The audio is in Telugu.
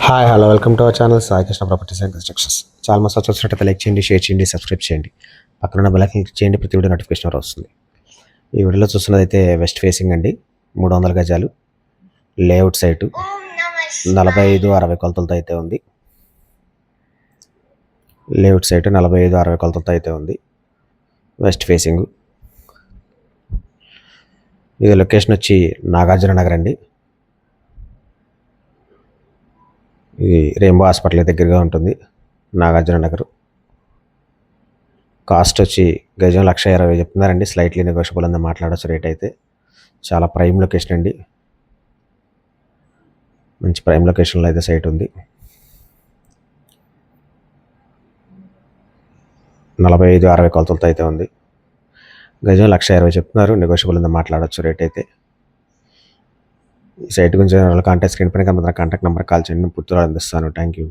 Hi hello welcome to our channel Sai Krishna properties and constructions. చాలా మంది వచ్చినట్టు లైక్ చేయండి, షేర్ చేయండి, సబ్స్క్రైబ్ చేయండి. పక్కన బెల్ ఐకాన్ క్లిక్ చేయండి, ప్రతి వీడియో నోటిఫికేషన్ వస్తుంది. ఈ వీడియోలో చూస్తున్నదైతే వెస్ట్ ఫేసింగ్ అండి, 300 గజాలు లేఅవుట్ సైటు, 45-60 కొలతలతో అయితే ఉంది. లేఅవుట్ సైటు 45-60 కొలతలతో అయితే ఉంది. West facing. ఇది లొకేషన్ వచ్చి నాగార్జున నగర్ అండి. ఇది రెయిన్బో హాస్పిటల్ దగ్గరగా ఉంటుంది, నాగార్జున నగర్. కాస్ట్ వచ్చి గజం 1,20,000 చెప్తున్నారండి. స్లైట్లీ నెగోషియబుల్ అంతా మాట్లాడచ్చు. రేట్ అయితే చాలా ప్రైమ్ లొకేషన్ అండి, మంచి ప్రైమ్ లొకేషన్లో అయితే సైట్ ఉంది. 45-60 కొలతలతో అయితే ఉంది. గజం 1,20,000 చెప్తున్నారు, నెగోషియబుల్ అంతా మాట్లాడచ్చు. రేట్ అయితే ఈ సైట్ గురించి కాంటాక్ట్ స్క్రీన్ పైన కాంటాక్ట్ నెంబర్ కాల్ చేయండి, పూర్తిగా అందిస్తాను. Thank you.